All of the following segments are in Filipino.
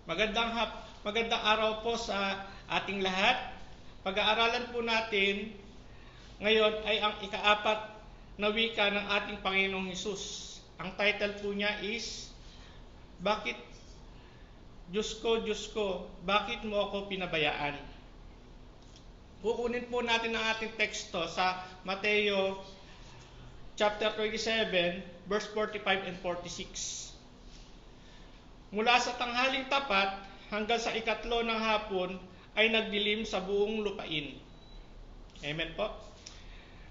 Magandang araw po sa ating lahat. Pag-aaralan po natin ngayon ay ang ikaapat na wika ng ating Panginoong Hesus. Ang title po niya is, Bakit Diyos ko, bakit mo ako pinabayaan? Kukunin po natin ang ating teksto sa Mateo chapter 27, verse 45 and 46. Mula sa tanghaling tapat hanggang sa ikatlo ng hapon ay nagdilim sa buong lupain. Amen po.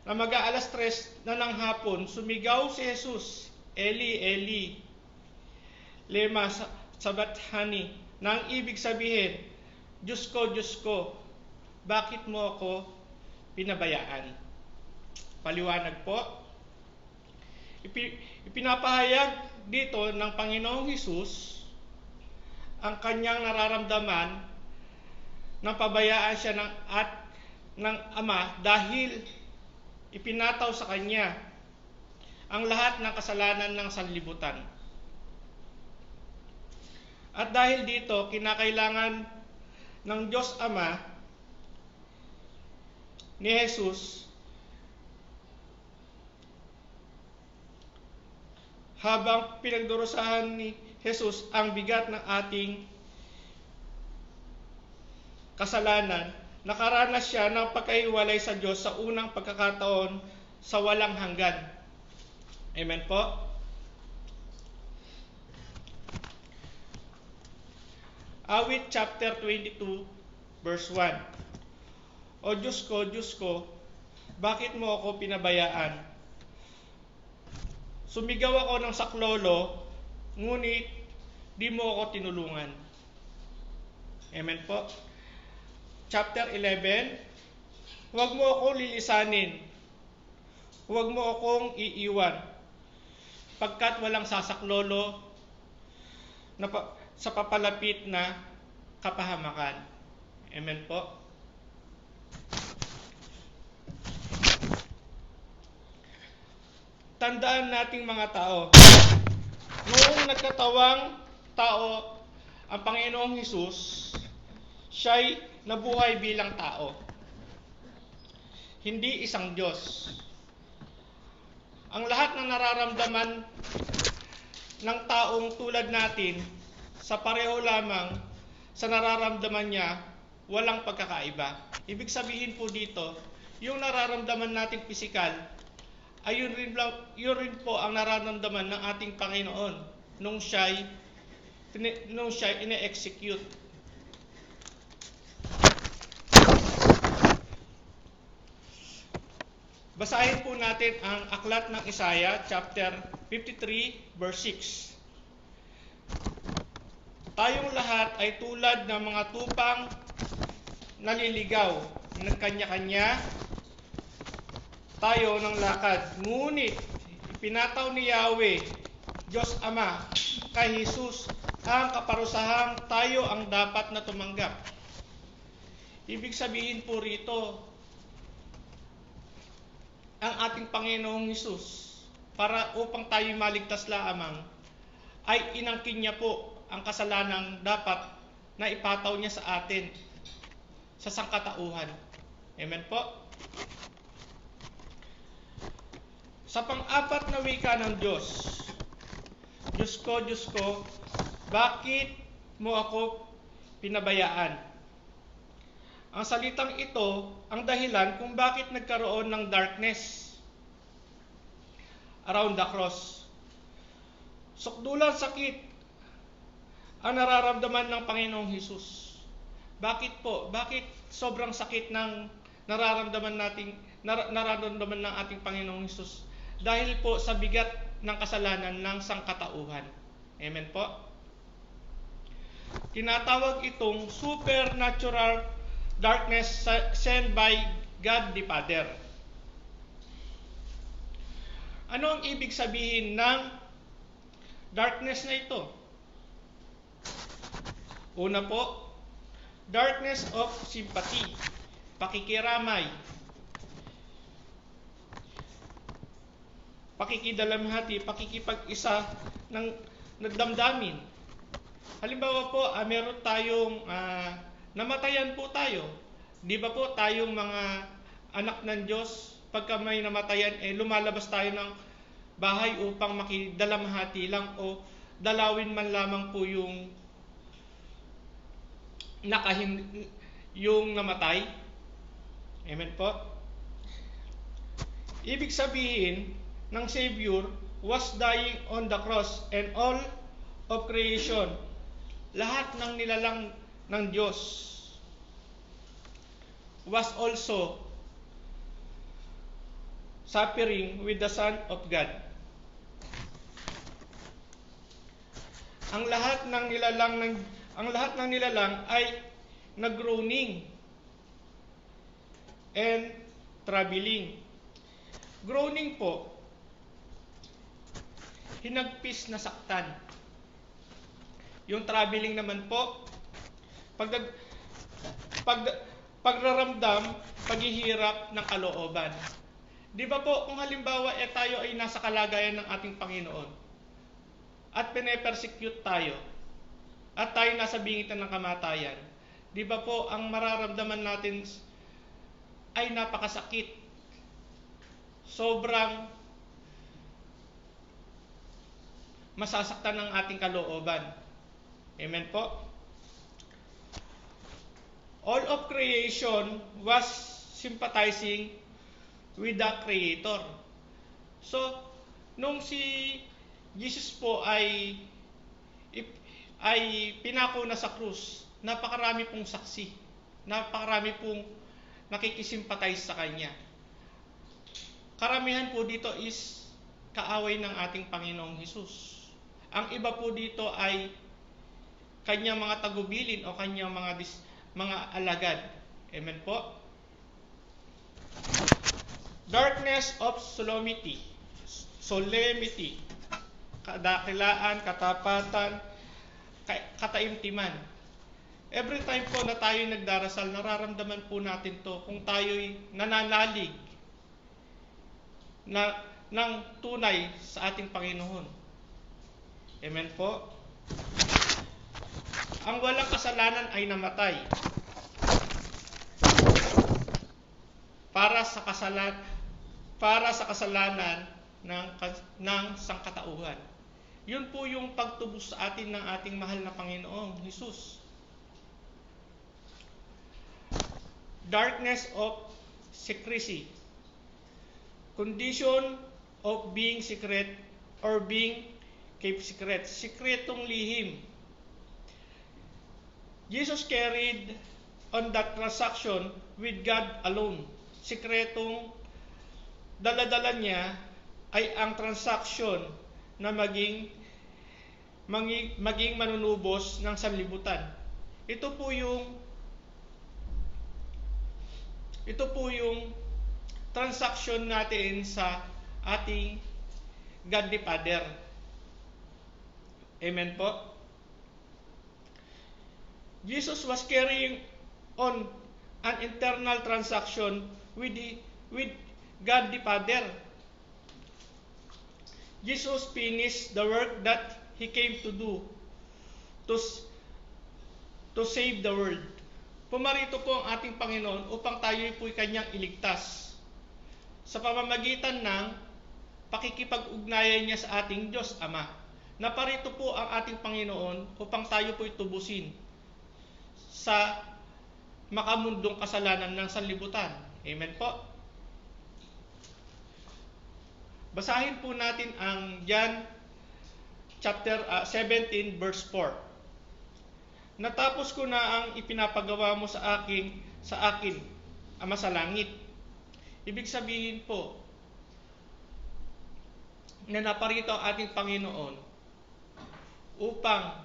Na mag-aalas 3 na ng hapon, sumigaw si Jesus, Eli, Eli, lema sabachthani, na ang ibig sabihin, Diyos ko, bakit mo ako pinabayaan? Paliwanag po. Ipinapahayag dito ng Panginoong Hesus ang kanyang nararamdaman ng pabayaan siya ng Ama dahil ipinataw sa kanya ang lahat ng kasalanan ng sanlibutan. At dahil dito, kinakailangan ng Diyos Ama ni Jesus habang pinagdurusahan ni Jesus ang bigat ng ating kasalanan, nakaranas siya ng pagkahiwalay sa Diyos sa unang pagkakataon sa walang hanggan. Amen po. Awit chapter 22, verse 1. O Diyos ko, bakit mo ako pinabayaan? Sumigaw ako ng saklolo, ngunit di mo ako tinulungan. Amen po. Chapter 11, huwag mo akong lilisanin, huwag mo akong iiwan, pagkat walang sasaklolo sa papalapit na kapahamakan. Amen po. Tandaan nating mga tao, noong nagkatawang tao ang Panginoong Hesus, siya'y nabuhay bilang tao, hindi isang Diyos. Ang lahat ng nararamdaman ng taong tulad natin, sa pareho lamang sa nararamdaman niya, walang pagkakaiba. Ibig sabihin po dito, yung nararamdaman nating pisikal, ay yun rin po ang nararamdaman ng ating Panginoon nung siya'y ine-execute. Basahin po natin ang aklat ng Isaiah chapter 53 verse 6. Tayong lahat ay tulad ng mga tupang naliligaw, nagkanya-kanya tayo ng lakad. Ngunit ipinataw ni Yahweh, Diyos Ama, kay Jesus ang kaparusahang tayo ang dapat na tumanggap. Ibig sabihin po rito, ang ating Panginoong Hesus, para upang tayo maligtas lamang, ay inangkin niya po ang kasalanang dapat na ipataw niya sa atin sa sangkatauhan. Amen po. Sa pang-apat na wika ng Diyos, Diyos ko, bakit mo ako pinabayaan? Ang salitang ito ang dahilan kung bakit nagkaroon ng darkness around the cross. Sukdulan sakit ang nararamdaman ng Panginoong Hesus. Bakit po? Bakit sobrang sakit ng nararamdaman ng ating Panginoong Hesus? Dahil po sa bigat ng kasalanan ng sangkatauhan. Amen po. Tinatawag itong supernatural darkness sent by God the Father. Ano ang ibig sabihin ng darkness na ito? Una po, darkness of sympathy, pakikiramay, pakikidalamhati, pakikipag-isa ng damdamin. Halimbawa po, meron tayong namatayan po tayo. Di ba po tayong mga anak ng Diyos, pagka may namatayan, lumalabas tayo ng bahay upang makidalamhati lang o dalawin man lamang po yung yung namatay. Amen po. Ibig sabihin ng Savior was dying on the cross, and all of creation, lahat ng nilalang ng Diyos, was also suffering with the Son of God. Ang lahat ng nilalang ay nag-groaning and traveling. Groaning po, hinagpis na saktan. Yung traveling naman po, pagraramdam, paghihirap ng kalooban. Di ba po, kung halimbawa tayo ay nasa kalagayan ng ating Panginoon at pine-persecute tayo at tayo nasa bingitan ng kamatayan, di ba po, ang mararamdaman natin ay napakasakit. Sobrang masasaktan ng ating kalooban. Amen po? All of creation was sympathizing with the Creator. So, nung si Jesus po ay pinako na sa krus, napakarami pong saksi, napakarami pong nakikisimpatize sa Kanya. Karamihan po dito is kaaway ng ating Panginoong Hesus. Ang iba po dito ay Kanyang mga tagubilin o Kanyang mga alagad. Amen po? Darkness of solemnity, kadakilaan, katapatan, kataimtiman. Every time po na tayo nagdarasal, nararamdaman po natin to kung tayo'y nananalig ng tunay sa ating Panginoon. Amen po? Ang walang kasalanan ay namatay para sa kasalanan ng sangkatauhan. Yun po yung pagtubos sa atin ng ating mahal na Panginoong Hesus. Darkness of secrecy, condition of being secret or being kept secret. Sikretong lihim. Jesus carried on that transaction with God alone. Sikretong daladala niya ay ang transaction na maging manunubos ng sanlibutan. Ito po yung transaction natin sa ating God the Father. Amen po? Jesus was carrying on an internal transaction with God the Father. Jesus finished the work that He came to do to save the world. Pumarito po ang ating Panginoon upang tayo po'y Kanyang iligtas sa pamamagitan ng pakikipag-ugnayan niya sa ating Diyos Ama. Naparito po ang ating Panginoon upang tayo po'y tubusin sa makamundong kasalanan ng sanlibutan. Amen po? Basahin po natin ang John chapter 17 verse 4. Natapos ko na ang ipinapagawa mo sa akin, Ama sa langit. Ibig sabihin po na naparito ang ating Panginoon upang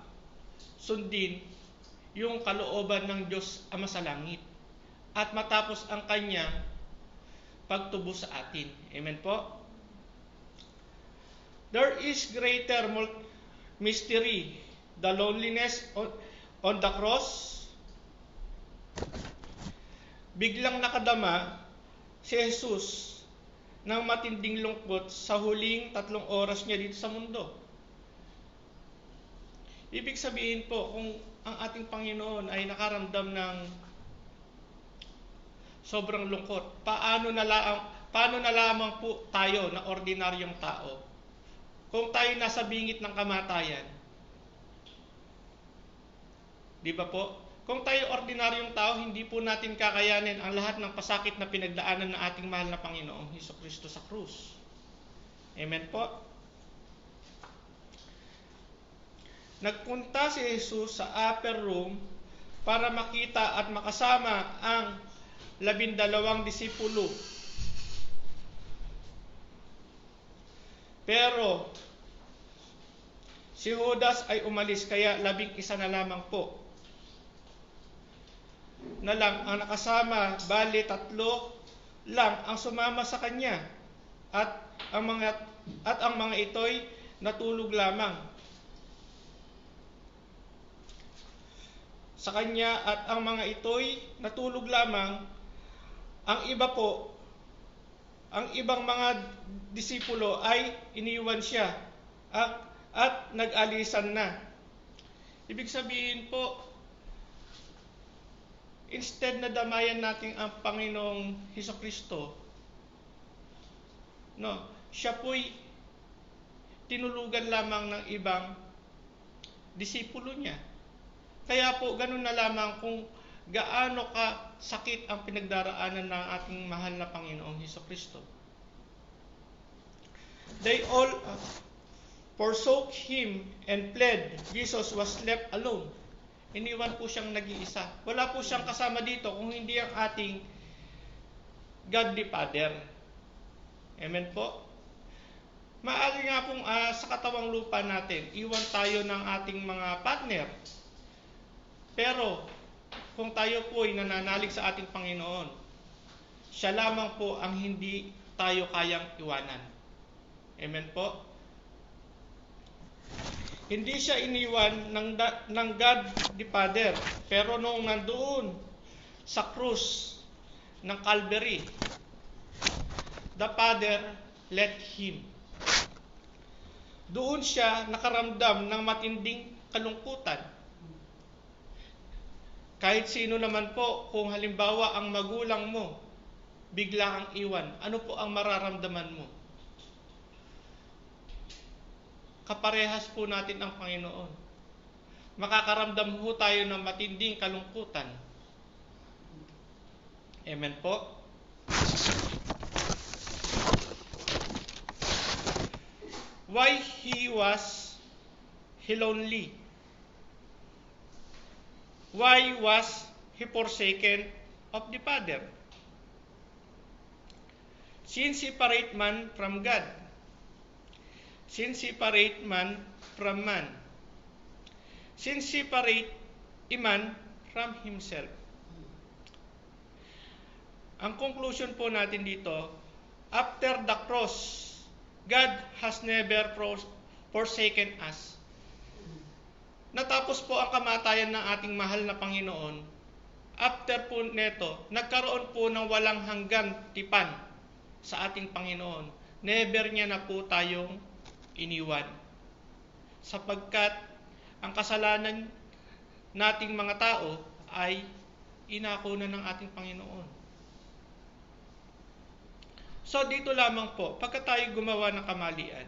sundin yung kalooban ng Diyos Ama sa langit at matapos ang kanyang pagtubos sa atin. Amen po? There is greater mystery, the loneliness on the cross. Biglang nakadama si Jesus ng matinding lungkot sa huling 3 oras niya dito sa mundo. Ibig sabihin po, kung ang ating Panginoon ay nakaramdam ng sobrang lungkot, paano na lamang po tayo na ordinaryong tao? Kung tayo nasa bingit ng kamatayan, di ba po? Kung tayo ordinaryong tao, hindi po natin kakayanin ang lahat ng pasakit na pinagdaanan ng ating mahal na Panginoong Hesukristo sa krus. Amen po? Nagpunta si Jesus sa upper room para makita at makasama ang 12 disipulo. Pero si Judas ay umalis, kaya 11 na lamang po na lang ang nakasama, bali 3 lang ang sumama sa kanya, at ang mga ito'y natulog lamang sa kanya, at ang mga ito'y natulog lamang. Ang ibang mga disipulo ay iniwan siya at nag-alisan na. Ibig sabihin po, instead na damayan natin ang Panginoong Hesukristo, siya po'y tinulugan lamang ng ibang disipulo niya. Kaya po, ganun na lamang kung gaano ka sakit ang pinagdaraanan ng ating mahal na Panginoong Hesukristo. They all forsook him and fled. Jesus was left alone. Iniwan po siyang nag-iisa. Wala po siyang kasama dito kung hindi ang ating God the Father. Amen po? Maaari nga pong sa katawang lupa natin, iwan tayo ng ating mga partner. Pero kung tayo po ay nananalig sa ating Panginoon, siya lamang po ang hindi tayo kayang iwanan. Amen po? Hindi siya iniwan ng God the Father, pero noong nandoon sa krus ng Calvary, the Father let him. Doon siya nakaramdam ng matinding kalungkutan. Kahit sino naman po, kung halimbawa ang magulang mo bigla ang iwan, ano po ang mararamdaman mo? Kaparehas po natin ang Panginoon. Makakaramdam po tayo ng matinding kalungkutan. Amen po? Why was he lonely? Why was he forsaken of the Father? Sin separate man from God. Sin separate man from man. Sin separate a man from himself. Ang conclusion po natin dito, after the cross, God has never forsaken us. Natapos po ang kamatayan ng ating mahal na Panginoon. After po neto, nagkaroon po ng walang hanggan tipan sa ating Panginoon. Never niya na po tayong iniwan. Sapagkat ang kasalanan nating mga tao ay inako na ng ating Panginoon. So dito lamang po, pagka tayo gumawa ng kamalian,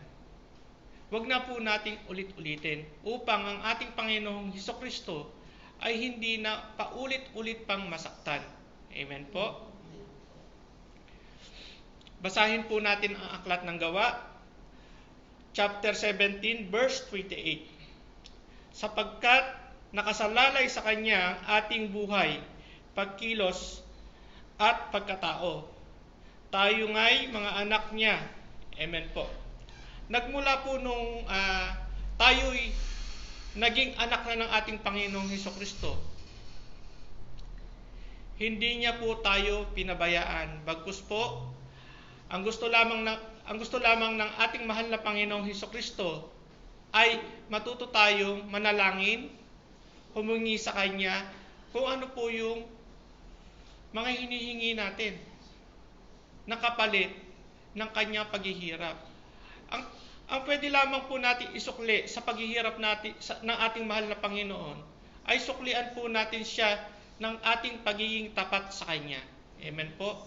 wag na po nating ulit-ulitin upang ang ating Panginoong Hesukristo ay hindi na paulit-ulit pang masaktan. Amen po? Basahin po natin ang Aklat ng Gawa, chapter 17, verse 28. Sapagkat nakasalalay sa Kanya ang ating buhay, pagkilos at pagkatao. Tayo nga'y mga anak niya. Amen po. Nagmula po nung tayo'y naging anak na ng ating Panginoong Hesukristo, hindi niya po tayo pinabayaan. Bagkus po, ang gusto lamang ng ating mahal na Panginoong Hesukristo ay matuto tayong manalangin, humingi sa Kanya kung ano po yung mga hinihingi natin na kapalit ng Kanyang paghihirap. Ang pwede lamang po natin isukli sa paghihirap natin ng ating mahal na Panginoon ay suklian po natin siya ng ating pagiging tapat sa Kanya. Amen po.